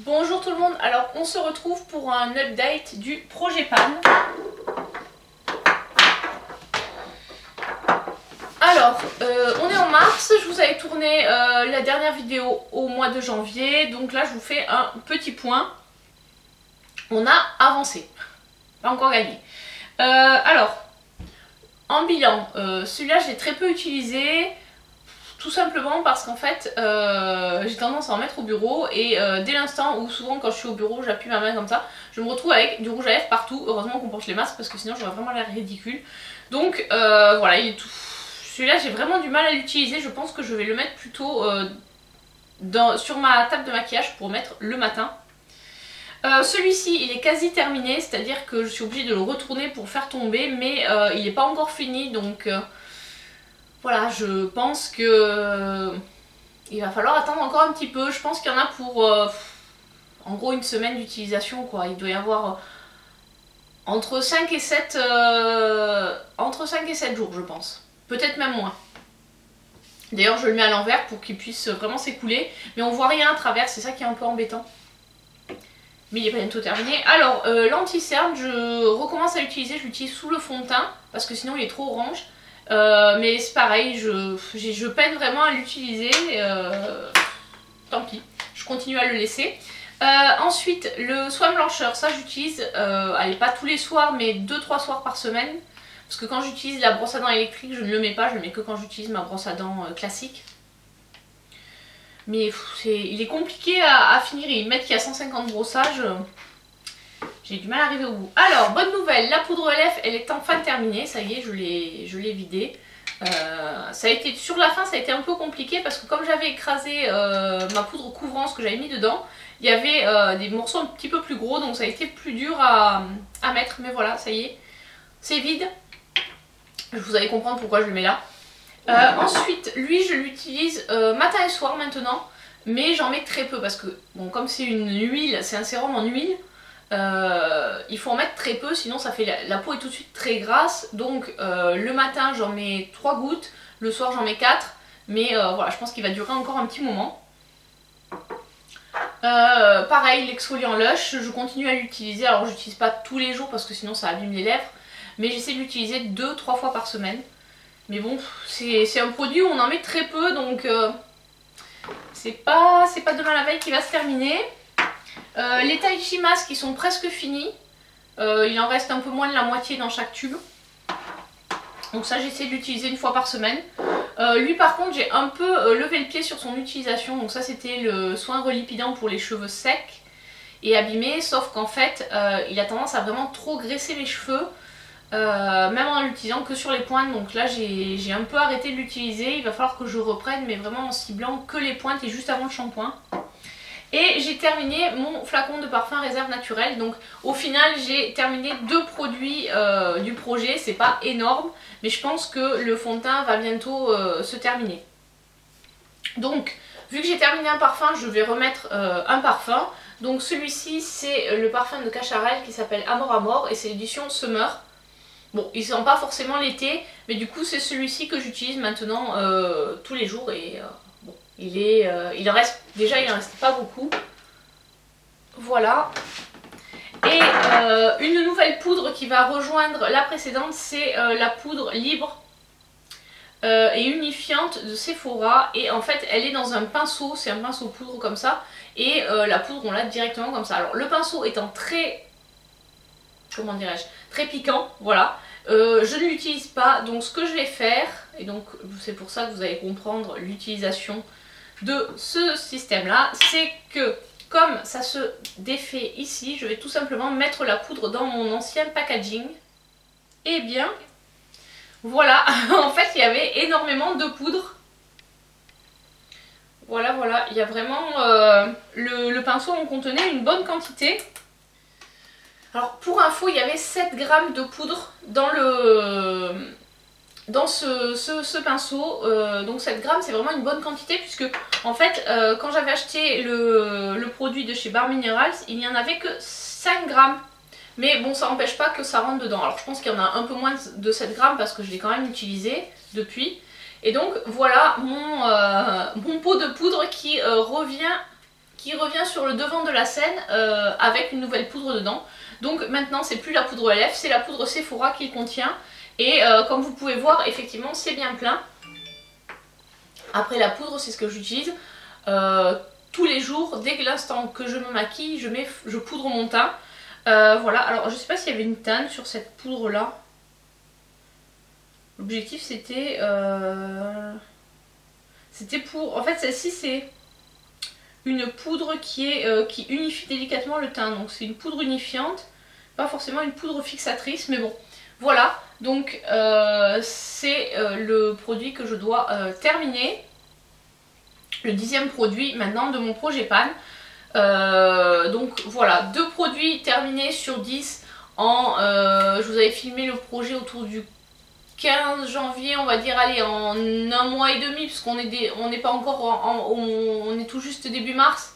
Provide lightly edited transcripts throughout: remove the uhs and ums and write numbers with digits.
Bonjour tout le monde, alors on se retrouve pour un update du projet Pan. Alors, on est en mars, je vous avais tourné la dernière vidéo au mois de janvier, donc là je vous fais un petit point. On a avancé, pas encore gagné. Alors, en bilan, celui-là je l'ai très peu utilisé. Tout simplement parce qu'en fait, j'ai tendance à en mettre au bureau et dès l'instant où souvent quand je suis au bureau, j'appuie ma main comme ça, je me retrouve avec du rouge à lèvres partout. Heureusement qu'on porte les masques parce que sinon j'aurais vraiment l'air ridicule. Donc voilà, il est tout. Celui-là j'ai vraiment du mal à l'utiliser, je pense que je vais le mettre plutôt sur ma table de maquillage pour mettre le matin. Celui-ci il est quasi terminé, c'est-à-dire que je suis obligée de le retourner pour faire tomber, mais il n'est pas encore fini donc... Voilà, je pense que il va falloir attendre encore un petit peu. Je pense qu'il y en a pour en gros une semaine d'utilisation quoi. Il doit y avoir entre 5 et 7 jours je pense. Peut-être même moins. D'ailleurs je le mets à l'envers pour qu'il puisse vraiment s'écouler. Mais on voit rien à travers, c'est ça qui est un peu embêtant. Mais il est pas bientôt terminé. Alors l'anti-cerne, je recommence à l'utiliser. Je l'utilise sous le fond de teint parce que sinon il est trop orange. Mais c'est pareil, je peine vraiment à l'utiliser, tant pis, je continue à le laisser. Ensuite, le soin blancheur, ça j'utilise, allez pas tous les soirs, mais 2-3 soirs par semaine. Parce que quand j'utilise la brosse à dents électrique, je ne le mets pas, je le mets que quand j'utilise ma brosse à dents classique. Mais il est compliqué à finir, ils mettent qu'il y a 150 brossages. J'ai du mal à arriver au bout. Alors, bonne nouvelle, la poudre lèvres, elle est enfin terminée. Ça y est, je l'ai vidée. Ça a été, sur la fin, ça a été un peu compliqué parce que comme j'avais écrasé ma poudre couvrant, ce que j'avais mis dedans, il y avait des morceaux un petit peu plus gros, donc ça a été plus dur à mettre. Mais voilà, ça y est, c'est vide. Vous allez comprendre pourquoi je le mets là. Ensuite, lui, je l'utilise matin et soir maintenant, mais j'en mets très peu parce que, bon, comme c'est une huile, c'est un sérum en huile. Il faut en mettre très peu, sinon ça fait la peau est tout de suite très grasse. Donc le matin j'en mets 3 gouttes, le soir j'en mets 4. Mais voilà, je pense qu'il va durer encore un petit moment. Pareil, l'exfoliant Lush, je continue à l'utiliser. Alors j'utilise pas tous les jours parce que sinon ça abîme les lèvres, mais j'essaie de l'utiliser 2-3 fois par semaine. Mais bon, c'est un produit où on en met très peu, donc c'est pas demain la veille qui va se terminer. Les Tai Chi masques qui sont presque finis, il en reste un peu moins de la moitié dans chaque tube, donc ça j'essaie de l'utiliser une fois par semaine. Lui par contre j'ai un peu levé le pied sur son utilisation, donc ça c'était le soin relipidant pour les cheveux secs et abîmés, sauf qu'en fait il a tendance à vraiment trop graisser mes cheveux, même en l'utilisant que sur les pointes, donc là j'ai un peu arrêté de l'utiliser. Il va falloir que je reprenne, mais vraiment en ciblant que les pointes et juste avant le shampoing. Et j'ai terminé mon flacon de parfum réserve naturelle. Donc au final j'ai terminé 2 produits du projet. C'est pas énorme, mais je pense que le fond de teint va bientôt se terminer. Donc vu que j'ai terminé un parfum, je vais remettre un parfum. Donc celui-ci c'est le parfum de Cacharel qui s'appelle Amor Amor et c'est l'édition Summer. Bon, il sent pas forcément l'été, mais du coup c'est celui-ci que j'utilise maintenant tous les jours et... bon, il en reste, déjà il en reste pas beaucoup. Voilà. Et une nouvelle poudre qui va rejoindre la précédente, c'est la poudre libre et unifiante de Sephora. Et en fait elle est dans un pinceau, c'est un pinceau poudre comme ça. Et la poudre on l'a directement comme ça. Alors le pinceau étant très, comment dirais-je, très piquant, voilà. Je ne l'utilise pas, donc ce que je vais faire, et donc c'est pour ça que vous allez comprendre l'utilisation de ce système là, c'est que comme ça se défait ici, je vais tout simplement mettre la poudre dans mon ancien packaging. Et bien voilà, en fait il y avait énormément de poudre. Voilà, voilà, il y a vraiment le pinceau en contenait une bonne quantité. Alors pour info, il y avait 7 grammes de poudre dans ce pinceau, donc 7 grammes c'est vraiment une bonne quantité puisque en fait quand j'avais acheté le produit de chez Bar Minerals, il n'y en avait que 5 grammes. Mais bon, ça n'empêche pas que ça rentre dedans. Alors je pense qu'il y en a un peu moins de 7 grammes parce que je l'ai quand même utilisé depuis. Et donc voilà mon pot de poudre qui qui revient sur le devant de la scène avec une nouvelle poudre dedans. Donc maintenant c'est plus la poudre à lèvres, c'est la poudre Sephora qu'il contient. Et comme vous pouvez voir, effectivement c'est bien plein. Après la poudre, c'est ce que j'utilise tous les jours. Dès que l'instant que je me maquille, je poudre mon teint. Voilà, alors je sais pas s'il y avait une teinte sur cette poudre là. L'objectif c'était pour... En fait celle-ci c'est une poudre qui unifie délicatement le teint. Donc c'est une poudre unifiante, pas forcément une poudre fixatrice, mais bon. Voilà, donc c'est le produit que je dois terminer. Le 10e produit maintenant de mon projet Pan. Donc voilà, 2 produits terminés sur 10 je vous avais filmé le projet autour du 15 janvier, on va dire, allez, en 1 mois et demi, parce qu'on n'est pas encore, on est tout juste début mars.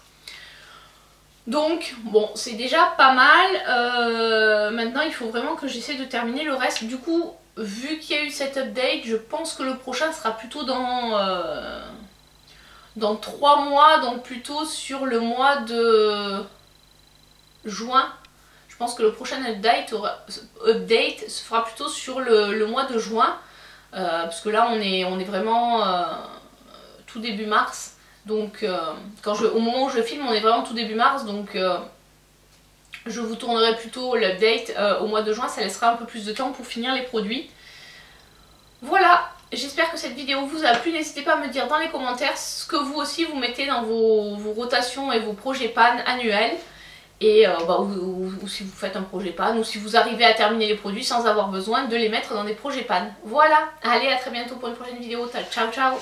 Donc bon, c'est déjà pas mal. Maintenant il faut vraiment que j'essaie de terminer le reste. Du coup, vu qu'il y a eu cette update, je pense que le prochain sera plutôt dans 3 mois, donc plutôt sur le mois de juin. Je pense que le prochain update se fera plutôt sur le mois de juin, parce que là on est vraiment tout début mars. Donc au moment où je filme, on est vraiment tout début mars, donc je vous tournerai plutôt l'update au mois de juin, ça laissera un peu plus de temps pour finir les produits. Voilà, j'espère que cette vidéo vous a plu, n'hésitez pas à me dire dans les commentaires ce que vous aussi vous mettez dans vos rotations et vos projets Pan annuels. Et ou si vous faites un projet Pan, ou si vous arrivez à terminer les produits sans avoir besoin de les mettre dans des projets Pan. Voilà, allez, à très bientôt pour une prochaine vidéo, ciao ciao.